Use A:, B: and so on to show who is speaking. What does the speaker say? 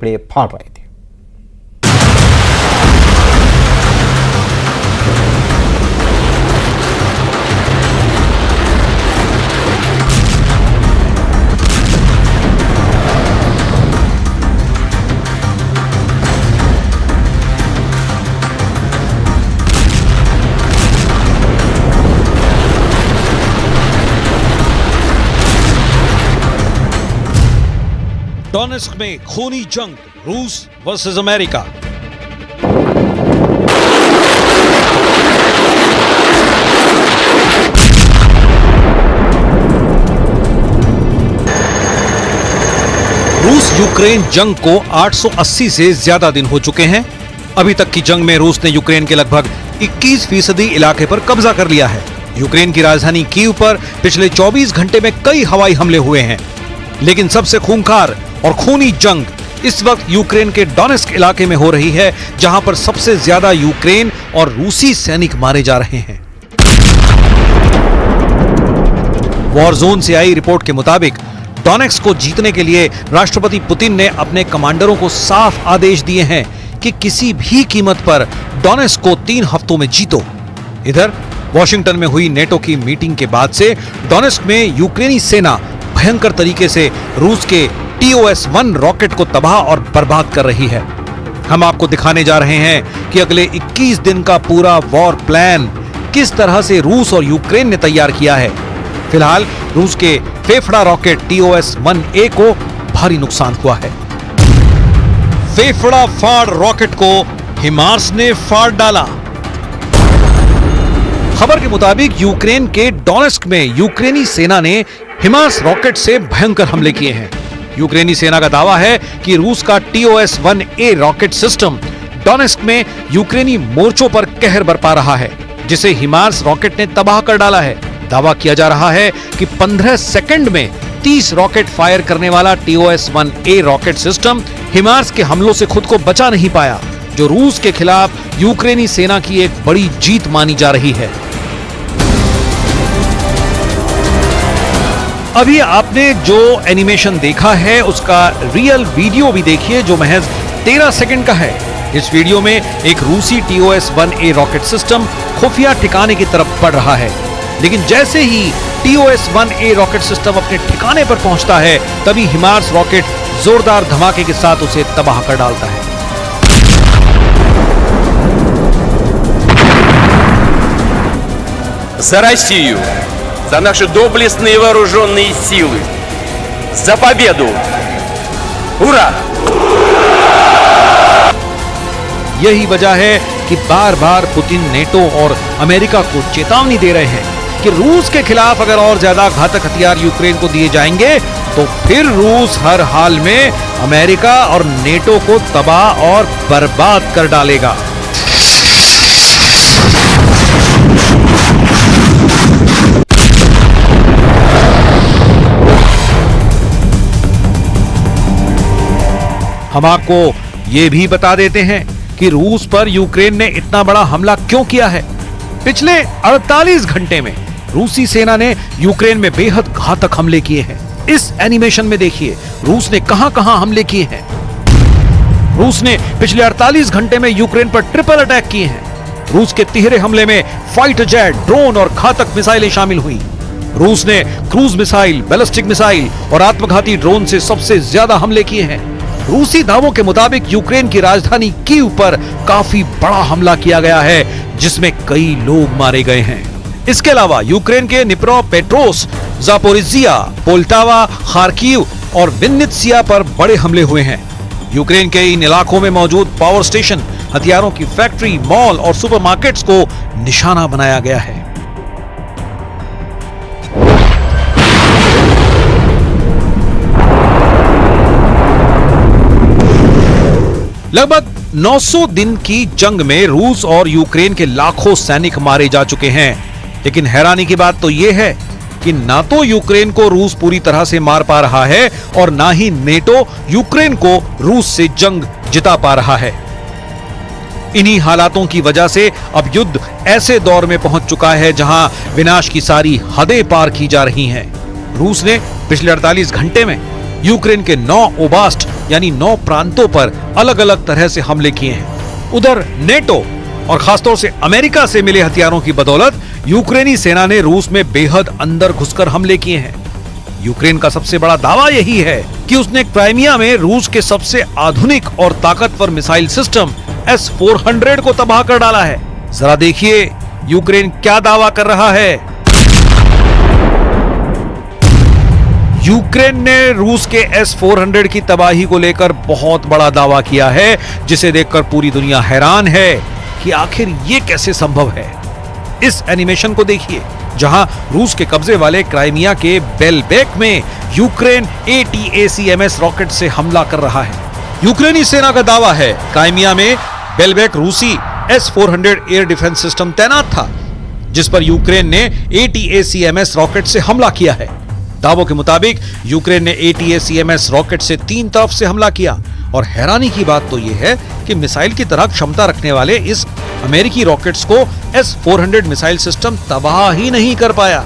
A: कपड़े फाड़ रहे थे।
B: डोनेस्क में खूनी जंग, रूस वर्सेस अमेरिका। रूस यूक्रेन जंग को 880 से ज्यादा दिन हो चुके हैं। अभी तक की जंग में रूस ने यूक्रेन के लगभग 21% इलाके पर कब्जा कर लिया है। यूक्रेन की राजधानी कीव पर पिछले 24 घंटे में कई हवाई हमले हुए हैं, लेकिन सबसे खूंखार और खूनी जंग इस वक्त यूक्रेन के डोनेस्क इलाके में हो रही है, जहां पर सबसे ज्यादा यूक्रेन और रूसी सैनिक मारे जा रहे हैं। वॉर जोन से आई रिपोर्ट के मुताबिक डोनेस्क को जीतने के लिए राष्ट्रपति पुतिन ने अपने कमांडरों को साफ आदेश दिए हैं कि किसी भी कीमत पर डोनेस्क को 3 हफ्तों में जीतो। इधर वॉशिंगटन में हुई नेटो की मीटिंग के बाद से डोनेस्क में यूक्रेनी सेना भयंकर तरीके से रूस के TOS-1 रॉकेट को तबाह और बर्बाद कर रही है। हम आपको दिखाने जा रहे हैं कि अगले 21 दिन का पूरा वॉर प्लान किस तरह से रूस और यूक्रेन ने तैयार किया है। फिलहाल रूस के फेफड़ा रॉकेट TOS-1A को भारी नुकसान हुआ है। फेफड़ा फाड़ रॉकेट को हिमार्स ने फाड़ डाला। खबर के मुताबिक यूक्रेन के डोनेस्क में यूक्रेनी सेना ने हिमार्स रॉकेट से भयंकर हमले किए हैं। यूक्रेनी सेना का दावा है कि रूस का TOS-1A रॉकेट सिस्टम डोनेस्क में यूक्रेनी मोर्चों पर कहर बरपा रहा है, जिसे हिमार्स रॉकेट ने तबाह कर डाला है। दावा किया जा रहा है कि 15 सेकंड में 30 रॉकेट फायर करने वाला TOS-1A रॉकेट सिस्टम हिमार्स के हमलों से खुद को बचा नहीं पाया, जो रूस के खिलाफ यूक्रेनी सेना की एक बड़ी जीत मानी जा रही है। अभी आपने जो एनिमेशन देखा है उसका रियल वीडियो भी देखिए, जो महज 13 सेकंड का है। इस वीडियो में एक रूसी TOS-1A रॉकेट सिस्टम खुफिया ठिकाने की तरफ बढ़ रहा है, लेकिन जैसे ही TOS-1A रॉकेट सिस्टम अपने ठिकाने पर पहुंचता है, तभी हिमार्स रॉकेट जोरदार धमाके के साथ उसे तबाह कर डालता है।
C: За Россию, за наши доблестные вооруженные силы, за победу! Ура!
B: यही वजह है कि बार बार पुतिन नेटो और अमेरिका को चेतावनी दे रहे हैं कि रूस के खिलाफ अगर और ज्यादा घातक हथियार यूक्रेन को दिए जाएंगे तो फिर रूस हर हाल में अमेरिका और नेटो को तबाह और बर्बाद कर डालेगा। हम आपको यह भी बता देते हैं कि रूस पर यूक्रेन ने इतना बड़ा हमला क्यों किया है। पिछले 48 घंटे में रूसी सेना ने यूक्रेन में बेहद घातक हमले किए हैं। इस एनिमेशन में देखिए रूस ने कहां-कहां हमले किए हैं। रूस ने पिछले 48 घंटे में यूक्रेन पर ट्रिपल अटैक किए हैं। रूस के तिहरे हमले में फाइटर जेट, ड्रोन और घातक मिसाइलें शामिल हुई। रूस ने क्रूज मिसाइल, बैलिस्टिक मिसाइल और आत्मघाती ड्रोन से सबसे ज्यादा हमले किए हैं। रूसी दावों के मुताबिक यूक्रेन की राजधानी कीव पर काफी बड़ा हमला किया गया है, जिसमें कई लोग मारे गए हैं। इसके अलावा यूक्रेन के निप्रोपेट्रोव्स्क, जापोरिजिया, पोल्टावा, खार्किव और विन्नित्सिया पर बड़े हमले हुए हैं। यूक्रेन के इन इलाकों में मौजूद पावर स्टेशन, हथियारों की फैक्ट्री, मॉल और सुपरमार्केट्स को निशाना बनाया गया है। लगभग 900 दिन की जंग में रूस और यूक्रेन के लाखों सैनिक मारे जा चुके हैं, लेकिन हैरानी की बात तो यह है कि ना तो यूक्रेन को रूस पूरी तरह से मार पा रहा है और ना ही नेटो यूक्रेन को रूस से जंग जिता पा रहा है। इन्हीं हालातों की वजह से अब युद्ध ऐसे दौर में पहुंच चुका है जहां विनाश की सारी हदें पार की जा रही हैं। रूस ने पिछले 48 घंटे में यूक्रेन के 9 ओब्लास्ट यानी 9 प्रांतों पर अलग अलग तरह से हमले किए हैं। उधर नेटो और खासतौर से अमेरिका से मिले हथियारों की बदौलत यूक्रेनी सेना ने रूस में बेहद अंदर घुसकर हमले किए हैं। यूक्रेन का सबसे बड़ा दावा यही है कि उसने क्राइमिया में रूस के सबसे आधुनिक और ताकतवर मिसाइल सिस्टम S-400 को तबाह कर डाला है। जरा देखिए यूक्रेन क्या दावा कर रहा है। यूक्रेन ने रूस के S-400 की तबाही को लेकर बहुत बड़ा दावा किया है, जिसे देखकर पूरी दुनिया हैरान है कि आखिर ये कैसे संभव है। इस एनिमेशन को देखिए, जहां रूस के कब्जे वाले क्राइमिया के बेलबेक में यूक्रेन ATACMS रॉकेट से हमला कर रहा है। यूक्रेनी सेना का दावा है क्राइमिया में बेलबेक रूसी S-400 एयर डिफेंस सिस्टम तैनात था, जिस पर यूक्रेन ने ATACMS रॉकेट से हमला किया है। दावों के मुताबिक यूक्रेन ने ATACMS रॉकेट से 3 तरफ से हमला किया और हैरानी की बात तो यह है कि मिसाइल की तरह क्षमता रखने वाले इस अमेरिकी रॉकेट्स को S-400 मिसाइल सिस्टम तबाह ही नहीं कर पाया।